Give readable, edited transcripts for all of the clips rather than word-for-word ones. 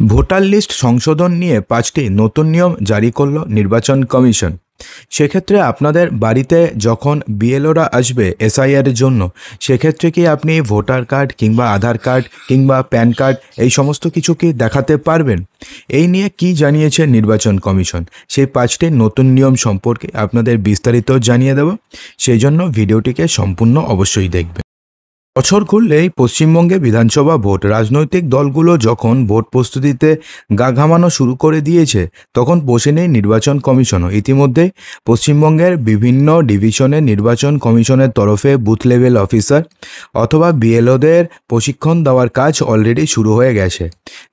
Voter list সংশোধন নিয়ে 5টি নতুন নিয়ম জারি করল নির্বাচন কমিশন। সেক্ষেত্রে আপনাদের বাড়িতে যখন বিএলওরা আসবে এসআইআর এর জন্য, সেক্ষেত্রে কি আপনি ভোটার কার্ড কিংবা আধার কার্ড কিংবা প্যান কার্ড এই সমস্ত কিছু কি দেখাতে পারবেন? এই নিয়ে কি জানিয়েছে নির্বাচন কমিশন, সেই 5টি নতুন নিয়ম সম্পর্কে আপনাদের বিস্তারিত জানিয়ে দেব। সেই জন্য ভিডিওটিকে সম্পূর্ণ অবশ্যই দেখবেন। বছর ঘুরলেই পশ্চিমবঙ্গে বিধানসভা ভোট। রাজনৈতিক দলগুলো যখন ভোট প্রস্তুতিতে গা ঘামানো শুরু করে দিয়েছে, তখন বসে নেই নির্বাচন কমিশনও। ইতিমধ্যে পশ্চিমবঙ্গের বিভিন্ন ডিভিশনে নির্বাচন কমিশনের তরফে বুথ লেভেল অফিসার অথবা বিএলওদের প্রশিক্ষণ দেওয়ার কাজ অলরেডি শুরু হয়ে গেছে।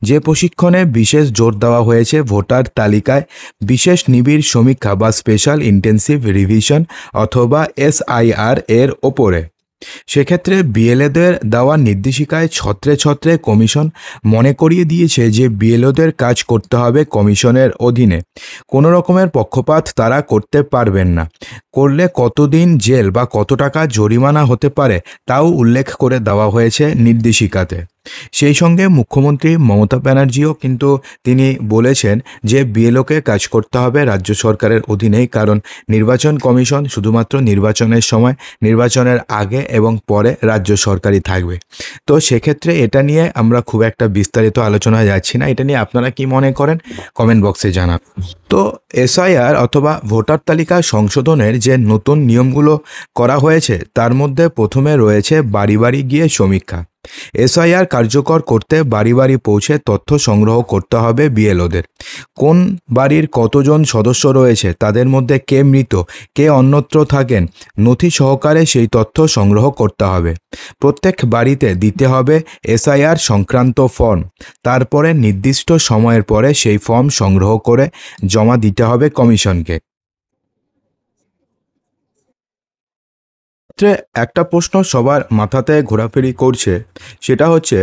যে প্রশিক্ষণে বিশেষ জোর দেওয়া হয়েছে ভোটার তালিকায় বিশেষ নিবিড় সমীক্ষা বা স্পেশাল ইন্টেন্সিভ রিভিশন অথবা এসআইআর এর ওপরে। সেক্ষেত্রে বিএলওদের দেওয়া নির্দেশিকায় ছত্রে ছত্রে কমিশন মনে করিয়ে দিয়েছে যে বিএলওদের কাজ করতে হবে কমিশনের অধীনে। কোনো রকমের পক্ষপাত তারা করতে পারবেন না। করলে কতদিন জেল বা কত টাকা জরিমানা হতে পারে তাও উল্লেখ করে দেওয়া হয়েছে নির্দেশিকাতে। সেই সঙ্গে মুখ্যমন্ত্রী মমতা ব্যানার্জিও কিন্তু তিনি বলেছেন যে বিএলওকে কাজ করতে হবে রাজ্য সরকারের অধীনেই, কারণ নির্বাচন কমিশন শুধুমাত্র নির্বাচনের সময়, নির্বাচনের আগে এবং পরে রাজ্য সরকারই থাকবে। তো সেক্ষেত্রে এটা নিয়ে আমরা খুব একটা বিস্তারিত আলোচনায় যাচ্ছি না। এটা নিয়ে আপনারা কি মনে করেন কমেন্ট বক্সে জানান। তো এসআইআর অথবা ভোটার তালিকা সংশোধনের যে নতুন নিয়মগুলো করা হয়েছে, তার মধ্যে প্রথমে রয়েছে বাড়ি বাড়ি গিয়ে সমীক্ষা। এসআইআর কার্যকর করতে বাড়ি বাড়ি পৌঁছে তথ্য সংগ্রহ করতে হবে বিএলওদের। কোন বাড়ির কতজন সদস্য রয়েছে, তাদের মধ্যে কে মৃত, কে অন্যত্র থাকেন, নথি সহকারে সেই তথ্য সংগ্রহ করতে হবে। প্রত্যেক বাড়িতে দিতে হবে এসআইআর সংক্রান্ত ফর্ম। তারপরে নির্দিষ্ট সময়ের পরে সেই ফর্ম সংগ্রহ করে জমা দিতে হবে কমিশনকে। একটা প্রশ্ন সবার মাথাতে ঘোরাফেরি করছে, সেটা হচ্ছে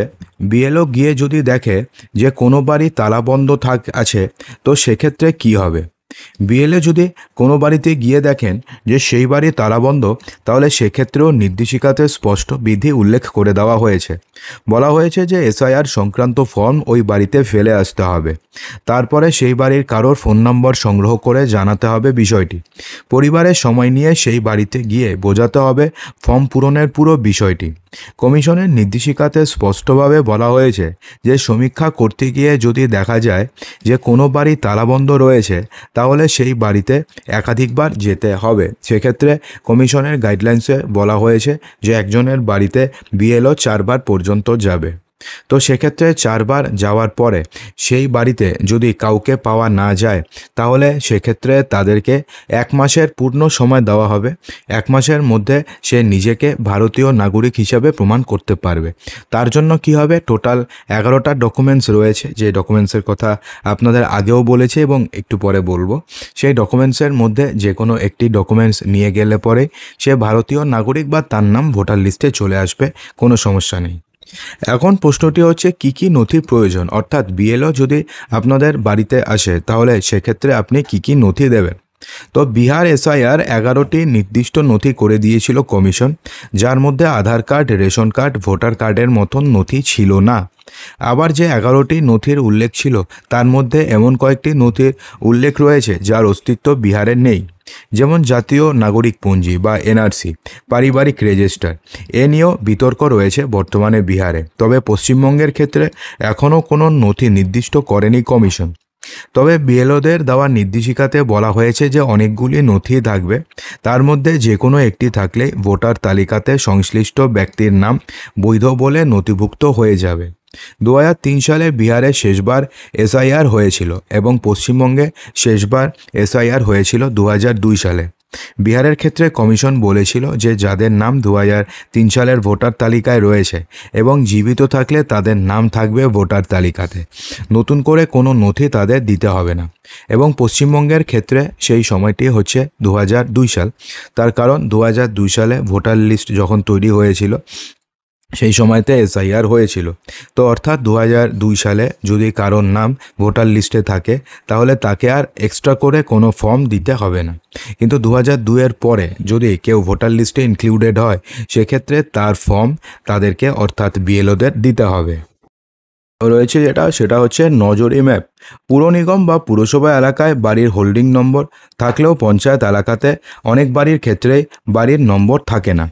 বিএলও গিয়ে যদি দেখে যে কোনো বাড়ি তালাবন্ধ আছে, তো সেক্ষেত্রে কি হবে? বিএলএ যদি কোনো বাড়িতে গিয়ে দেখেন যে সেই বাড়ি তালাবন্ধ, তাহলে সেক্ষেত্রেও নির্দেশিকাতে স্পষ্ট বিধি উল্লেখ করে দেওয়া হয়েছে। বলা হয়েছে যে এসআইআর সংক্রান্ত ফর্ম ওই বাড়িতে ফেলে আসতে হবে। তারপরে সেই বাড়ির কারোর ফোন নম্বর সংগ্রহ করে জানাতে হবে বিষয়টি। পরিবারের সময় নিয়ে সেই বাড়িতে গিয়ে বোঝাতে হবে ফর্ম পূরণের পুরো বিষয়টি। কমিশনের নির্দেশিকাতে স্পষ্টভাবে বলা হয়েছে যে সমীক্ষা করতে গিয়ে যদি দেখা যায় যে কোনো বাড়ি তালাবন্ধ রয়েছে, তাহলে সেই বাড়িতে একাধিকবার যেতে হবে। সেক্ষেত্রে কমিশনের গাইডলাইন্সে বলা হয়েছে যে একজনের বাড়িতে বিএলও 4বার পর্যন্ত যাবে। তো সেক্ষেত্রে 4বার যাওয়ার পরে সেই বাড়িতে যদি কাউকে পাওয়া না যায়, তাহলে সেক্ষেত্রে তাদেরকে 1 মাসের পূর্ণ সময় দেওয়া হবে। 1 মাসের মধ্যে সে নিজেকে ভারতীয় নাগরিক হিসাবে প্রমাণ করতে পারবে। তার জন্য কি হবে, টোটাল 11টা ডকুমেন্টস রয়েছে, যে ডকুমেন্টসের কথা আপনাদের আগেও বলেছি এবং একটু পরে বলবো। সেই ডকুমেন্টসের মধ্যে যে কোনো একটি ডকুমেন্টস নিয়ে গেলে পরে সে ভারতীয় নাগরিক বা তার নাম ভোটার লিস্টে চলে আসবে, কোনো সমস্যা নেই। এখন প্রশ্নটি হচ্ছে কি কি নথি প্রয়োজন, অর্থাৎ বিএলও যদি আপনাদের বাড়িতে আসে, তাহলে সেক্ষেত্রে আপনি কি কি নথি দেবেন। তো বিহার এসআইআর 11টি নির্দিষ্ট নথি করে দিয়েছিল কমিশন, যার মধ্যে আধার কার্ড, রেশন কার্ড, ভোটার কার্ডের মতন নথি ছিল না। আবার যে 11টি নথির উল্লেখ ছিল, তার মধ্যে এমন কয়েকটি নথির উল্লেখ রয়েছে যার অস্তিত্ব বিহারের নেই, যেমন জাতীয় নাগরিক পঞ্জি বা এনআরসি, পারিবারিক রেজিস্টার। এ নিয়েও বিতর্ক রয়েছে বর্তমানে বিহারে। তবে পশ্চিমবঙ্গের ক্ষেত্রে এখনও কোনো নথি নির্দিষ্ট করেনি কমিশন। তবে বিএলওদের দেওয়া নির্দেশিকাতে বলা হয়েছে যে অনেকগুলি নথি থাকবে, তার মধ্যে যে কোনো একটি থাকলে ভোটার তালিকাতে সংশ্লিষ্ট ব্যক্তির নাম বৈধ বলে নথিভুক্ত হয়ে যাবে। 2003 সালে বিহারে শেষবার এসআইআর হয়েছিল এবং পশ্চিমবঙ্গে শেষবার এসআইআর হয়েছিল 2002 সালে। বিহারের ক্ষেত্রে কমিশন বলেছিল যে যাদের নাম 2003 সালের ভোটার তালিকায় রয়েছে এবং জীবিত থাকলে তাদের নাম থাকবে ভোটার তালিকাতে, নতুন করে কোনো নথি তাদের দিতে হবে না। এবং পশ্চিমবঙ্গের ক্ষেত্রে সেই সময়টি হচ্ছে 2002 সাল। তার কারণ 2002 সালে ভোটার লিস্ট যখন তৈরি হয়েছিল, সেই সময়তে এসআইআর হয়েছিল। তো অর্থাৎ 2002 সালে যদি কারোর নাম ভোটার লিস্টে থাকে, তাহলে তাকে আর এক্সট্রা করে কোনো ফর্ম দিতে হবে না। কিন্তু 2002 পরে যদি কেউ ভোটার লিস্টে ইনক্লুডেড হয়, সেক্ষেত্রে তার ফর্ম তাদেরকে অর্থাৎ বিএলওদের দিতে হবে। রয়েছে সেটা হচ্ছে নজরি ম্যাপ। পুর নিগম বা পুরসভা এলাকায় বাড়ির হোল্ডিং নম্বর থাকলেও পঞ্চায়েত এলাকাতে অনেক বাড়ির ক্ষেত্রেই বাড়ির নম্বর থাকে না।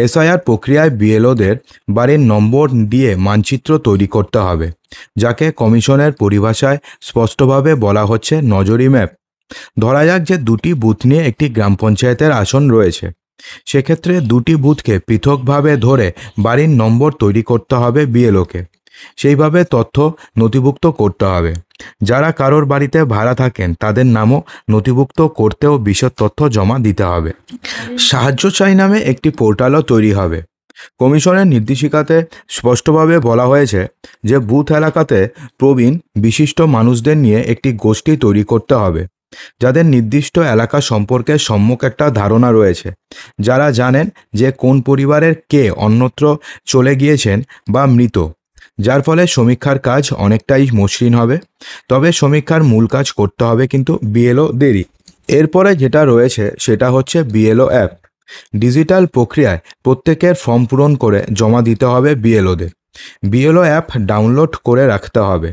এসআইআর প্রক্রিয়ায় বিএলওদের বাড়ির নম্বর দিয়ে মানচিত্র তৈরি করতে হবে, যাকে কমিশনের পরিভাষায় স্পষ্টভাবে বলা হচ্ছে নজরি ম্যাপ। ধরা যাক যে দুটি বুথ নিয়ে একটি গ্রাম পঞ্চায়েতের আসন রয়েছে। সেক্ষেত্রে দুটি বুথকে পৃথকভাবে ধরে বাড়ির নম্বর তৈরি করতে হবে বিএলওকে। সেইভাবে তথ্য নথিভুক্ত করতে হবে। যারা কারোর বাড়িতে ভাড়া থাকেন তাদের নামও নথিভুক্ত করতেও বিশদ তথ্য জমা দিতে হবে। সাহায্য চাই নামে একটি পোর্টালও তৈরি হবে। কমিশনের নির্দেশিকাতে স্পষ্টভাবে বলা হয়েছে যে বুথ এলাকাতে প্রবীণ বিশিষ্ট মানুষদের নিয়ে একটি গোষ্ঠী তৈরি করতে হবে, যাদের নির্দিষ্ট এলাকা সম্পর্কে সম্যক একটা ধারণা রয়েছে, যারা জানেন যে কোন পরিবারের কে অন্যত্র চলে গিয়েছেন বা মৃত, যার ফলে সমীক্ষার কাজ অনেকটাই মসৃণ হবে। তবে সমীক্ষার মূল কাজ করতে হবে কিন্তু বিএলও দেরি। এরপরে যেটা রয়েছে সেটা হচ্ছে বিএলও অ্যাপ। ডিজিটাল প্রক্রিয়ায় প্রত্যেকের ফর্ম পূরণ করে জমা দিতে হবে বিএলওদের। বিএলও অ্যাপ ডাউনলোড করে রাখতে হবে,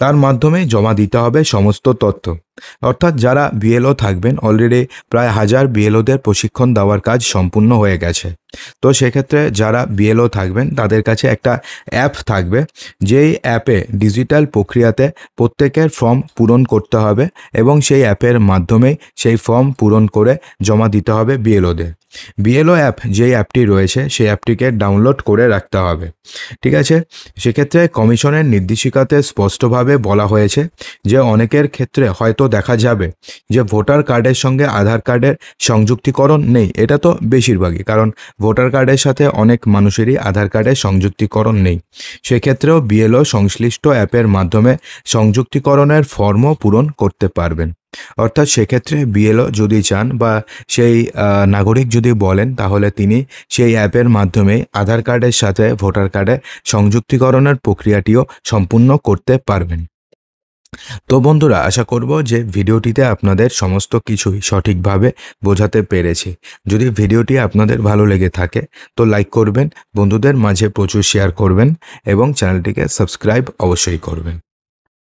তার মাধ্যমে জমা দিতে হবে সমস্ত তথ্য। অর্থাৎ যারা বিএলও থাকবেন, অলরেডি প্রায় 1000 বিএলওদের প্রশিক্ষণ দেওয়ার কাজ সম্পূর্ণ হয়ে গেছে। তো সেক্ষেত্রে যারা বিএলও থাকবেন তাদের কাছে একটা অ্যাপ থাকবে, যেই অ্যাপে ডিজিটাল প্রক্রিয়াতে প্রত্যেকের ফর্ম পূরণ করতে হবে এবং সেই অ্যাপের মাধ্যমেই সেই ফর্ম পূরণ করে জমা দিতে হবে বিএলওদের। বিএলও অ্যাপ যেই অ্যাপটি রয়েছে সেই অ্যাপটিকে ডাউনলোড করে রাখতে হবে। ঠিক আছে, সেক্ষেত্রে কমিশনের নির্দেশিকাতে স্পষ্টভাবে বলা হয়েছে যে অনেকের ক্ষেত্রে হয়তো দেখা যাবে যে ভোটার কার্ডের সঙ্গে আধার কার্ডের সংযুক্তিকরণ নেই। এটা তো বেশিরভাগই, কারণ ভোটার কার্ডের সাথে অনেক মানুষেরই আধার কার্ডের সংযুক্তিকরণ নেই। সেক্ষেত্রেও বিএলও সংশ্লিষ্ট অ্যাপের মাধ্যমে সংযুক্তিকরণের ফর্মও পূরণ করতে পারবেন। অর্থাৎ সেক্ষেত্রে বিএলও যদি চান বা সেই নাগরিক যদি বলেন, তাহলে তিনি সেই অ্যাপের মাধ্যমে আধার কার্ডের সাথে ভোটার কার্ডের সংযুক্তিকরণের প্রক্রিয়াটিও সম্পূর্ণ করতে পারবেন। তো বন্ধুরা, আশা করব যে ভিডিওটিতে আপনাদের সমস্ত কিছুই সঠিকভাবে বোঝাতে পেরেছি। যদি ভিডিওটি আপনাদের ভালো লেগে থাকে তো লাইক করবেন, বন্ধুদের মাঝে প্রচুর শেয়ার করবেন এবং চ্যানেলটিকে সাবস্ক্রাইব অবশ্যই করবেন।